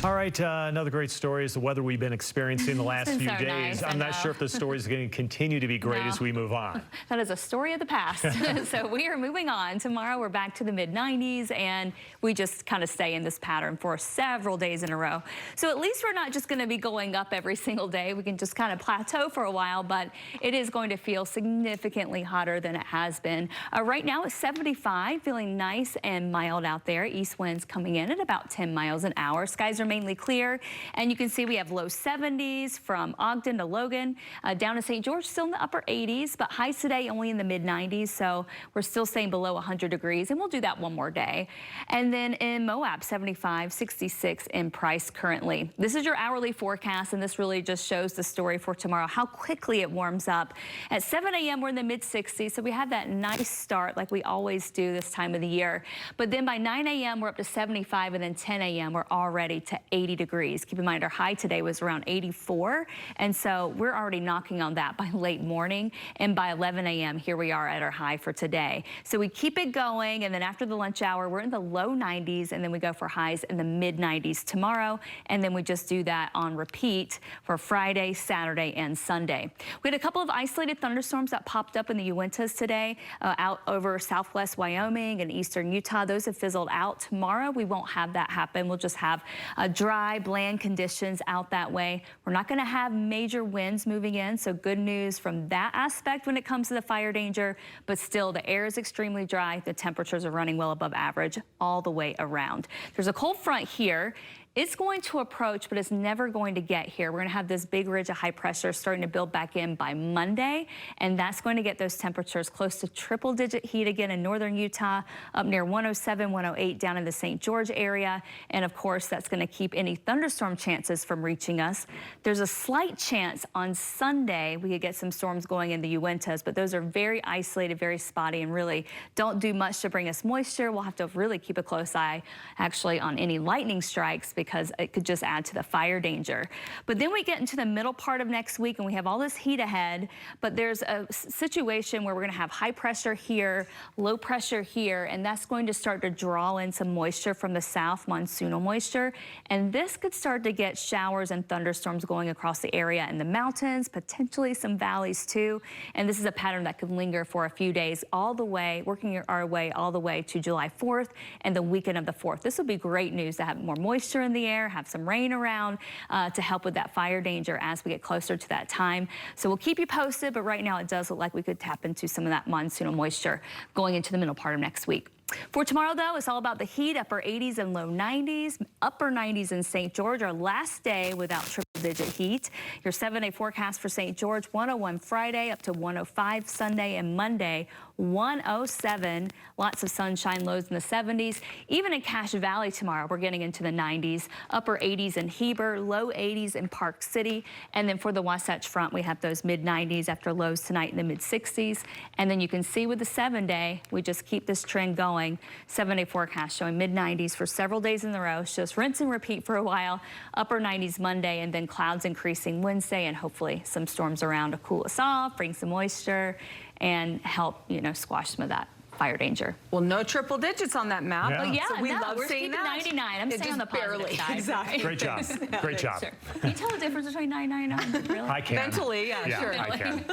All right, another great story is the weather we've been experiencing the last few days. Nice, I'm not sure if the story is going to continue to be great as we move on. That is a story of the past. So we are moving on. Tomorrow we're back to the mid-90s, and we just kind of stay in this pattern for several days in a row. So at least we're not just going to be going up every single day. We can just kind of plateau for a while, but it is going to feel significantly hotter than it has been. Right now it's 75, feeling nice and mild out there. East winds coming in at about 10 miles an hour. Skies are mainly clear, and you can see we have low 70s from Ogden to Logan. Down to St. George, still in the upper 80s, but highs today only in the mid-90s, so we're still staying below 100 degrees, and we'll do that one more day. And then in Moab, 75, 66 in Price currently. This is your hourly forecast, and this really just shows the story for tomorrow, how quickly it warms up. At 7 a.m., we're in the mid-60s, so we have that nice start like we always do this time of the year. But then by 9 a.m., we're up to 75, and then 10 a.m., we're already to 80 degrees. Keep in mind, our high today was around 84, and so we're already knocking on that by late morning, and by 11 a.m., here we are at our high for today. So we keep it going, and then after the lunch hour, we're in the low 90s, and then we go for highs in the mid-90s tomorrow, and then we just do that on repeat for Friday, Saturday, and Sunday. We had a couple of isolated thunderstorms that popped up in the Uintas today, out over southwest Wyoming and eastern Utah. Those have fizzled out. Tomorrow, we won't have that happen. We'll just have dry, bland conditions out that way. We're not going to have major winds moving in, so good news from that aspect when it comes to the fire danger, but still the air is extremely dry. The temperatures are running well above average all the way around. There's a cold front here. It's going to approach, but it's never going to get here. We're going to have this big ridge of high pressure starting to build back in by Monday, and that's going to get those temperatures close to triple-digit heat again in northern Utah, up near 107, 108 down in the St. George area, and of course that's going to keep any thunderstorm chances from reaching us. There's a slight chance on Sunday we could get some storms going in the Uintas, but those are very isolated, very spotty, and really don't do much to bring us moisture. We'll have to really keep a close eye actually on any lightning strikes, because it could just add to the fire danger. But then we get into the middle part of next week, and we have all this heat ahead, but there's a situation where we're going to have high pressure here, low pressure here, and that's going to start to draw in some moisture from the south, monsoonal moisture, and this could start to get showers and thunderstorms going across the area in the mountains, potentially some valleys too, and this is a pattern that could linger for a few days all the way, working our way all the way to July 4th and the weekend of the 4th. This will be great news to have more moisture in the air, have some rain around to help with that fire danger as we get closer to that time. So we'll keep you posted, but right now it does look like we could tap into some of that monsoonal moisture going into the middle part of next week. For tomorrow, though, it's all about the heat, upper 80s and low 90s, upper 90s in St. George, our last day without triple-digit heat. Your 7-day forecast for St. George, 101 Friday, up to 105 Sunday and Monday, 107. Lots of sunshine, lows in the 70s. Even in Cache Valley tomorrow, we're getting into the 90s, upper 80s in Heber, low 80s in Park City. And then for the Wasatch Front, we have those mid-90s after lows tonight in the mid-60s. And then you can see with the 7-day, we just keep this trend going. 7-day forecast showing mid-90s for several days in a row. Just rinse and repeat for a while. Upper 90s Monday, and then clouds increasing Wednesday, and hopefully some storms around to cool us off, bring some moisture, and help, squash some of that fire danger. Well, no triple digits on that map. Yeah, yeah, so we love we're seeing keeping that. 99. I'm staying on the positive side. Exactly. Great job. Great job. Sure. Can you tell the difference between 99 and 99? Really? I can. Mentally, yeah, sure. I can.